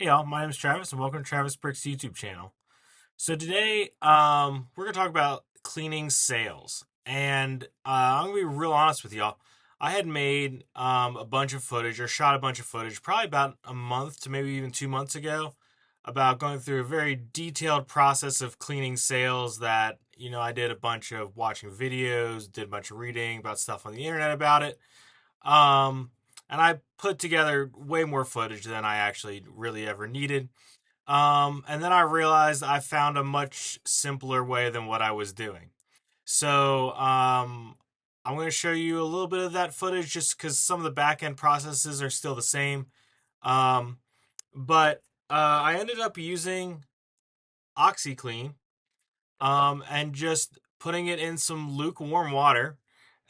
Hey y'all, my name is Travis and welcome to Travis Brick's YouTube channel. So today, we're gonna talk about cleaning sales, and I'm gonna be real honest with y'all. I had made a bunch of footage or shot a bunch of footage probably about a month to maybe even 2 months ago about going through a very detailed process of cleaning sales that I did a bunch of watching videos, did a bunch of reading about stuff on the internet about it. Um, and I put together way more footage than I actually really ever needed. And then I realized I found a much simpler way than what I was doing. So, I'm going to show you a little bit of that footage just because some of the back end processes are still the same. Um, but I ended up using OxyClean and just putting it in some lukewarm water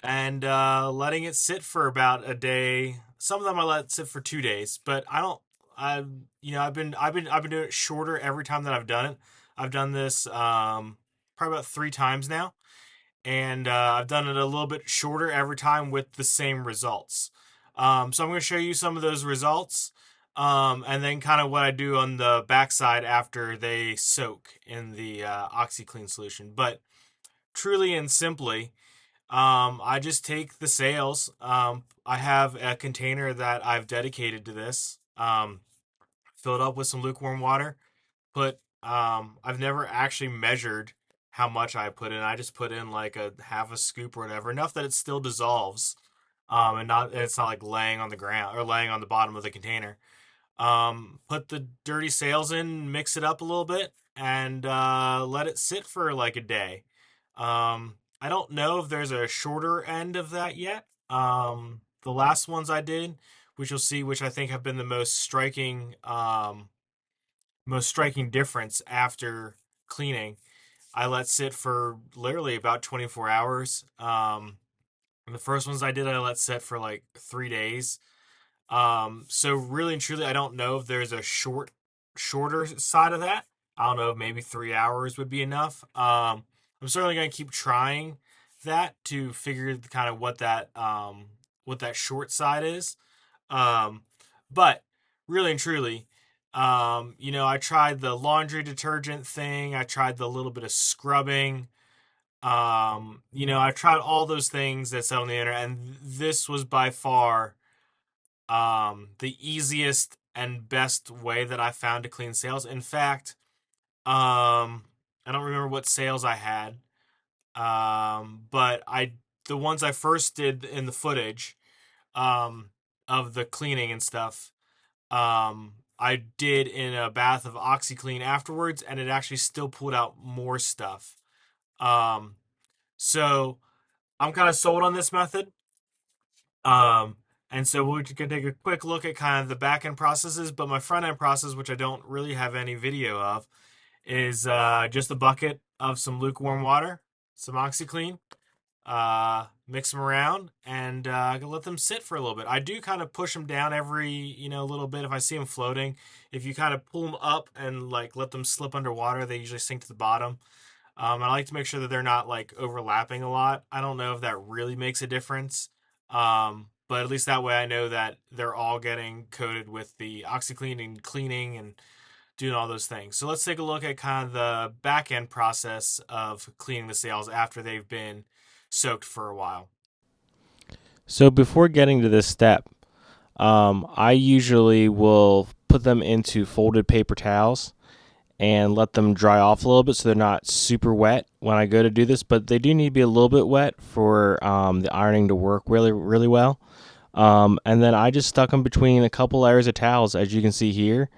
and letting it sit for about a day. Some of them I let sit for 2 days, but I don't. I I've been doing it shorter every time that I've done it. I've done this probably about 3 times now, and I've done it a little bit shorter every time with the same results. So I'm going to show you some of those results, and then kind of what I do on the backside after they soak in the OxyClean solution. But truly and simply, I just take the sales. I have a container that I've dedicated to this. Fill it up with some lukewarm water. I've never actually measured how much I put in. I just put in like a half a scoop or whatever, enough that it still dissolves. And it's not like laying on the ground or laying on the bottom of the container. Put the dirty sales in, mix it up a little bit, and let it sit for like a day. I don't know if there's a shorter end of that yet. The last ones I did, which you'll see, which I think have been the most striking difference after cleaning, I let sit for literally about 24 hours. And the first ones I did, I let sit for like 3 days. So really and truly, I don't know if there's a shorter side of that. I don't know if maybe 3 hours would be enough. I'm certainly going to keep trying that to figure kind of what that short side is. Um, but really and truly, I tried the laundry detergent thing. I tried the little bit of scrubbing. I tried all those things that's on the internet, and this was by far the easiest and best way that I found to clean sales. In fact, I don't remember what sales I had, but I the ones I first did in the footage um, of the cleaning and stuff. I did in a bath of OxyClean afterwards, and it actually still pulled out more stuff. Um, so I'm kind of sold on this method. Um, and so we're going to take a quick look at kind of the back end processes, but my front end process, which I don't really have any video of, is just a bucket of some lukewarm water, some OxyClean, mix them around, and let them sit for a little bit. I do kind of push them down every little bit if I see them floating. If you kind of pull them up and like let them slip underwater, they usually sink to the bottom. I like to make sure that they're not like overlapping a lot. I don't know if that really makes a difference, but at least that way I know that they're all getting coated with the OxyClean and cleaning and doing all those things. So let's take a look at kind of the back end process of cleaning the sails after they've been soaked for a while. So before getting to this step, I usually will put them into folded paper towels and let them dry off a little bit so they're not super wet when I go to do this, but they do need to be a little bit wet for the ironing to work really, really well. And then I just stuck them between a couple layers of towels, as you can see here,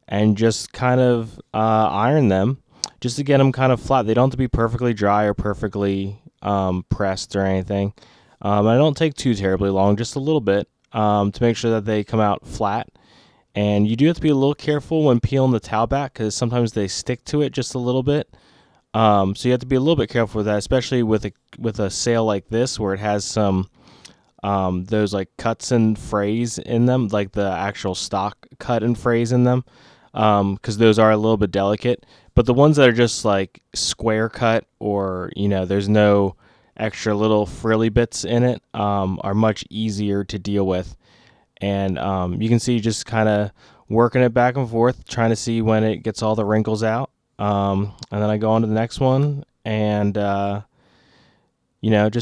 and just kind of iron them just to get them kind of flat. They don't have to be perfectly dry or perfectly pressed or anything. I don't take too terribly long, just a little bit to make sure that they come out flat. And you do have to be a little careful when peeling the towel back because sometimes they stick to it just a little bit. So you have to be a little bit careful with that, especially with a sail like this where it has some those like cuts and frays in them, like the actual stock cut and frays in them, because those are a little bit delicate. But the ones that are just like square cut or there's no extra little frilly bits in it are much easier to deal with. And you can see just kind of working it back and forth, trying to see when it gets all the wrinkles out. And then I go on to the next one and, just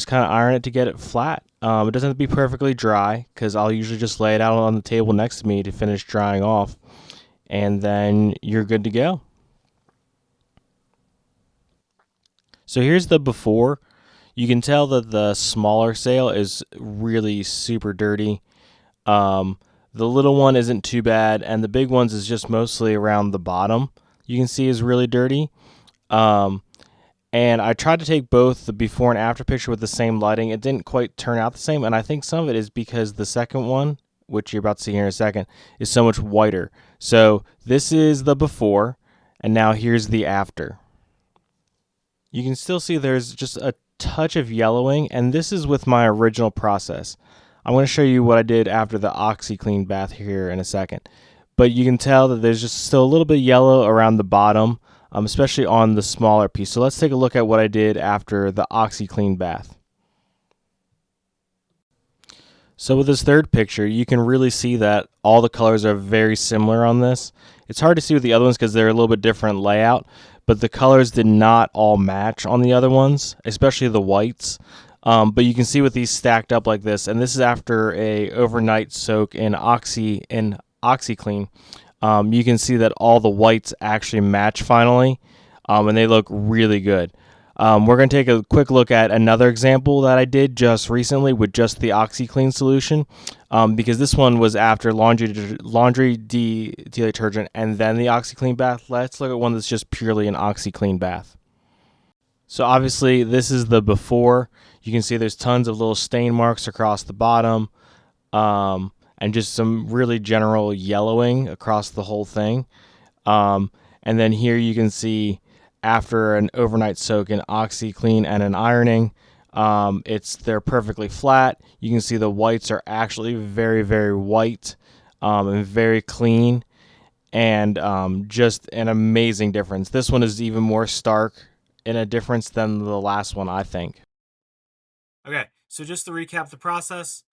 kind of iron it to get it flat. It doesn't have to be perfectly dry because I'll usually just lay it out on the table next to me to finish drying off. And then you're good to go. So here's the before. You can tell that the smaller sail is really super dirty. The little one isn't too bad, and the big ones is just mostly around the bottom. You can see is really dirty. Um, and I tried to take both the before and after picture with the same lighting. It didn't quite turn out the same, and I think some of it is because the second one, which you're about to see here in a second, is so much whiter. So this is the before, and now here's the after. You can still see there's just a touch of yellowing, and this is with my original process. I'm going to show you what I did after the OxyClean bath here in a second. But you can tell that there's just still a little bit yellow around the bottom, especially on the smaller piece. So let's take a look at what I did after the OxyClean bath. So with this third picture, you can really see that all the colors are very similar on this. It's hard to see with the other ones because they're a little bit different layout, but the colors did not all match on the other ones, especially the whites. But you can see with these stacked up like this, and this is after a overnight soak in OxyClean. You can see that all the whites actually match finally, and they look really good. We're going to take a quick look at another example that I did just recently with just the OxyClean solution, because this one was after laundry detergent and then the OxyClean bath. Let's look at one that's just purely an OxyClean bath. So obviously this is the before. You can see there's tons of little stain marks across the bottom, and just some really general yellowing across the whole thing. And then here you can see after an overnight soak in OxyClean and an ironing, they're perfectly flat. You can see the whites are actually very, very white, and very clean, and just an amazing difference. This one is even more stark in a difference than the last one, I think. Okay, so just to recap the process,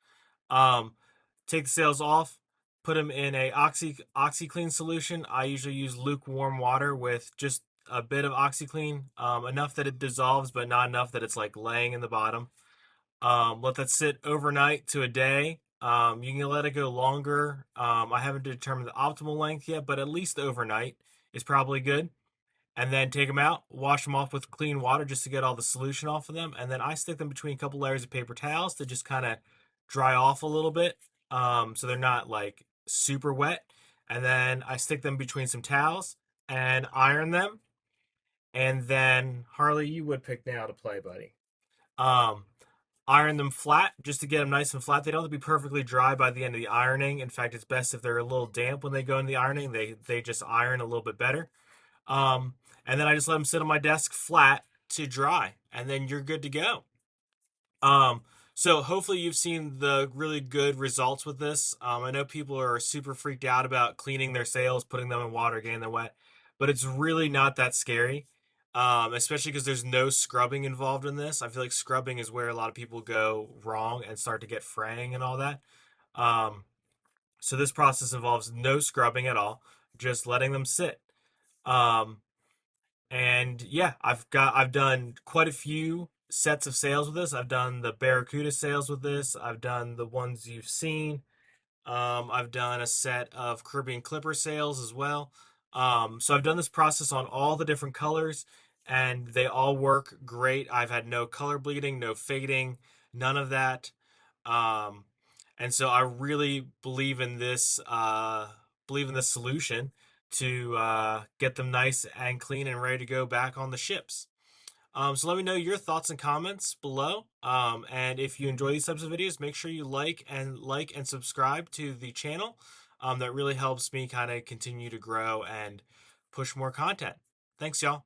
um, take the sails off, put them in a OxyClean solution. I usually use lukewarm water with just a bit of OxyClean, enough that it dissolves, but not enough that it's like laying in the bottom. Let that sit overnight to a day. You can let it go longer. I haven't determined the optimal length yet, but at least overnight is probably good. And then take them out, wash them off with clean water just to get all the solution off of them. And then I stick them between a couple layers of paper towels to just kind of dry off a little bit, so they're not like super wet. And then I stick them between some towels and iron them. And then Harley, you would pick now to play, buddy. Um, Iron them flat just to get them nice and flat. They don't have to be perfectly dry by the end of the ironing. In fact, it's best if they're a little damp when they go in the ironing. They just iron a little bit better. And then I just let them sit on my desk flat to dry, and then you're good to go. Um, so hopefully you've seen the really good results with this. I know people are super freaked out about cleaning their sails, putting them in water, getting them wet, but it's really not that scary. Especially because there's no scrubbing involved in this. I feel like scrubbing is where a lot of people go wrong and start to get fraying and all that. Um, so this process involves no scrubbing at all, just letting them sit. Um, and yeah, I've done quite a few sets of sails with this. I've done the Barracuda sails with this. I've done the ones you've seen. I've done a set of Caribbean Clipper sails as well. So I've done this process on all the different colors, and they all work great. I've had no color bleeding, no fading, none of that. Um, and so I really believe in this solution to get them nice and clean and ready to go back on the ships. So let me know your thoughts and comments below. And if you enjoy these types of videos, make sure you like and subscribe to the channel. That really helps me kind of continue to grow and push more content. Thanks, y'all.